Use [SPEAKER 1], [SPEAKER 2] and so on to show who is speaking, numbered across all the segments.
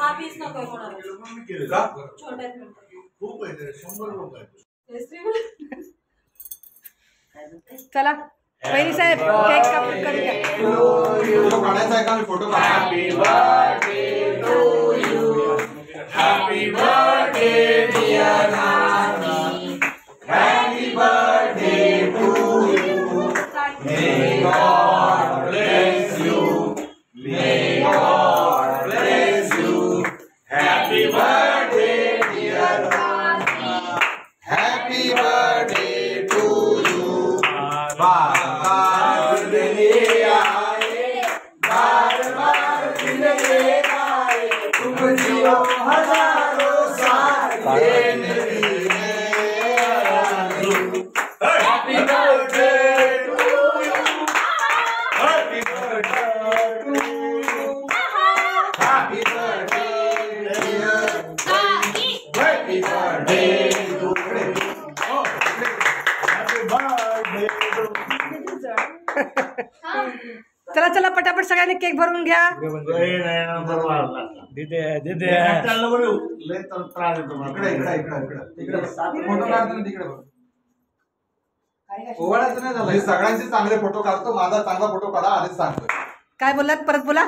[SPEAKER 1] हा पीस नको कोणाला छोट्यात खूप आहे 100 लोक आहेत.
[SPEAKER 2] चला वहिनी साहेब केक कापून करूया.
[SPEAKER 3] फोटो काढायचा आहे का? फोटो काढा. Happy birthday to you. Happy birthday dear नानी. Happy birthday to you. May God bless you. May God bless you. Happy birthday dear नानी. Happy birthday to you. बार दिले आए, बार बार दिले आए, तुम जियो हजारों साल ये मेरी happy birthday to you. Happy birthday to you. Happy birthday dear नानी. Happy birthday to you. Happy birthday.
[SPEAKER 2] चला चला पटापट सगळ्यांनी केक भरून घ्या.
[SPEAKER 3] सगळ्यांचे चांगले फोटो काढतो. माझा चांगला फोटो काढा आधीच सांगतो.
[SPEAKER 2] काय बोललात परत बोला.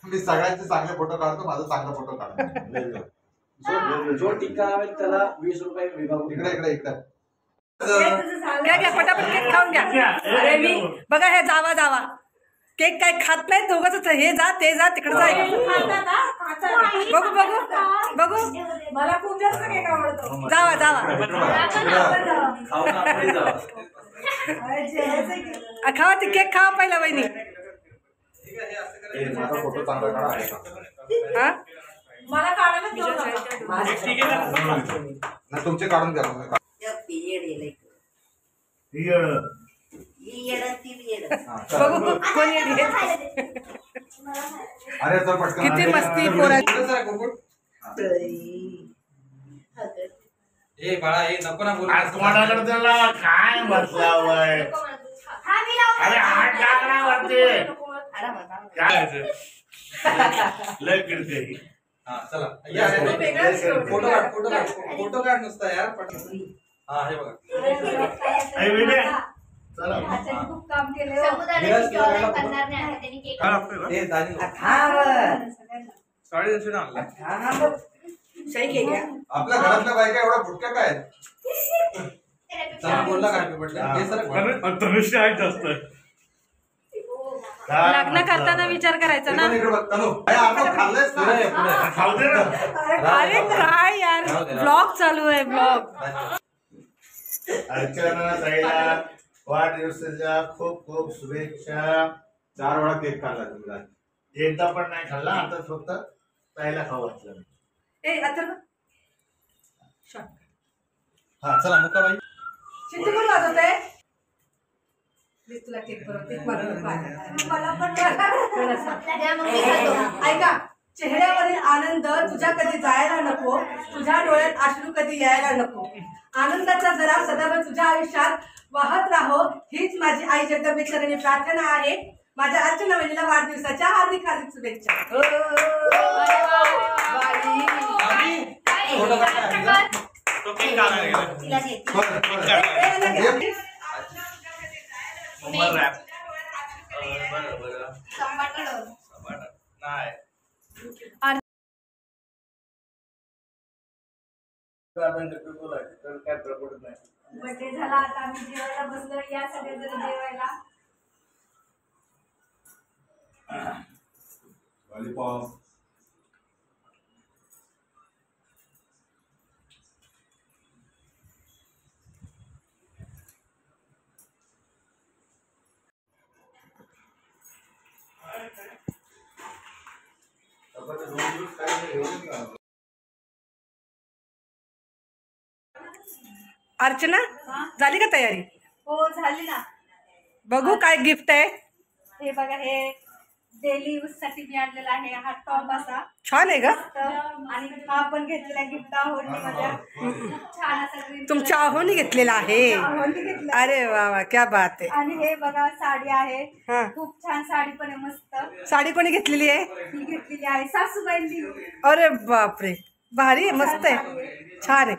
[SPEAKER 3] मी सगळ्यांचे चांगले फोटो काढतो. माझा चांगला फोटो काढा.
[SPEAKER 4] जो टिक्का आवेल त्याला 20 रुपये विभाग.
[SPEAKER 3] इकडे इकडे इकडे
[SPEAKER 2] घ्या घ्या पटापट केक खाऊन घ्या. अरे मी बघा हे जावा जावा केक काय खात नाही दोघंच. हे जा ते जा तिकडे जा. बघू बघू बघू
[SPEAKER 1] मला खूप जास्त केक आवडतो.
[SPEAKER 2] जावा जावा खावा ते केक खावा पहिला वहिनी.
[SPEAKER 3] माझा फोटो चांगला काढा.
[SPEAKER 2] हा
[SPEAKER 1] मला काढायला घेऊ
[SPEAKER 3] ना तुमचे काढून द्या.
[SPEAKER 2] बघू कोण येते.
[SPEAKER 3] अरे तर पटकन
[SPEAKER 2] किती मस्ती पोरांची.
[SPEAKER 4] ए बाळा ए नको ना बोल.
[SPEAKER 5] कोणाकडे त्याला काय बसला वय. अरे हात टाकला वरती. काय लय किरते.
[SPEAKER 4] हा चला या फोटो काढ फोटो काढ फोटो काढ नुसता यार. हा हे बघा.
[SPEAKER 5] चला
[SPEAKER 1] खूप काम केले.
[SPEAKER 4] साडी दर्शन आणला.
[SPEAKER 2] सही केक घ्या.
[SPEAKER 3] आपल्या घरातल्या बायका एवढा फुटक्या काय आहेत?
[SPEAKER 4] चला बोलला काय हॅपी बर्थडे. हे सर
[SPEAKER 5] धनुष्य आहे जास्त.
[SPEAKER 2] लग्न करताना विचार करायचा ना.
[SPEAKER 3] इकडे बघ तनु. आपण खाल्लेच ना.
[SPEAKER 5] खाऊ दे ना.
[SPEAKER 2] अरे काय यार ब्लॉग चालू आहे ब्लॉग.
[SPEAKER 5] अर्चना ताईला वाढदिवसाच्या खूप खूप शुभेच्छा.
[SPEAKER 3] 4 वेळा केक खाल्ला तुम्ही.
[SPEAKER 5] एकदा पण नाही खाल्ला. आता फक्त ताईला खाऊ घातलं.
[SPEAKER 2] ए अथर्व
[SPEAKER 4] हा चला मुका बाई.
[SPEAKER 2] चिट्टी कोण वाजवते. तुला केक बनवते. मला पण ऐका चेहऱ्यावरील आनंद तुझ्या कधी जायला नको. तुझ्या डोळ्यात अश्रू कधी यायला नको. आनंदाचा जरा सदैव तुझ्या आयुष्यात वाहत राहो हीच माझी आई जगदंबेश्वरीने प्रार्थना आहे. माझ्या अर्चना वहिनीला वाढदिवसाच्या हार्दिक हार्दिक शुभेच्छा.
[SPEAKER 4] फोटो काढ.
[SPEAKER 5] तो केक काढायला गेला.
[SPEAKER 1] बर्थडे झाला. आता आम्ही जेवायला बसलो. या सगळे जण जेवायला.
[SPEAKER 3] लॉलीपॉप.
[SPEAKER 2] अर्चना झाली का तयारी.
[SPEAKER 1] हो झाली ना.
[SPEAKER 2] बघू काय गिफ्ट आहे.
[SPEAKER 1] हे बघा हे
[SPEAKER 6] डेली यूज साठी मी आणलेला आहे हा टॉप असा
[SPEAKER 2] छान आहे ग.
[SPEAKER 6] मस्त. आणि हा पण घेतलेला गिफ्ट आहोंडी मध्ये खूप छान असा green
[SPEAKER 2] तुमच्या आहोनी घेतलेला आहे.
[SPEAKER 6] आहोंडी घेतला.
[SPEAKER 2] अरे वा वा क्या बात आहे.
[SPEAKER 6] आणि हे बघा साडी आहे
[SPEAKER 2] हा.
[SPEAKER 6] खूप छान साडी पण आहे मस्त.
[SPEAKER 2] साडी कोणी घेतलेली आहे?
[SPEAKER 6] ही घेतलेली आहे सासूबाईंनी.
[SPEAKER 2] अरे बापरे भारी आहे, मस्त आहे, छान आहे.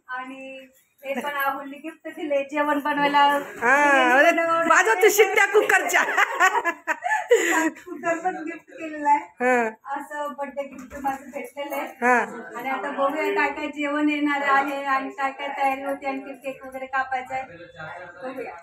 [SPEAKER 6] आणि हे पण आहोंडी गिफ्ट दिले जेवण बनवायला.
[SPEAKER 2] हा अरे वाजवते शिट्ट्या कुकरच्या.
[SPEAKER 6] कुकर पण गिफ्ट केलेला आहे.
[SPEAKER 2] हा
[SPEAKER 6] असं बर्थडे गिफ्ट माझं भेटलेलं आहे.
[SPEAKER 2] हा
[SPEAKER 6] आणि आता बघूया काय काय जेवण येणार आहे आणि काय काय तयारी होती, आणखी केक वगैरे कापायचा आहे बघूया.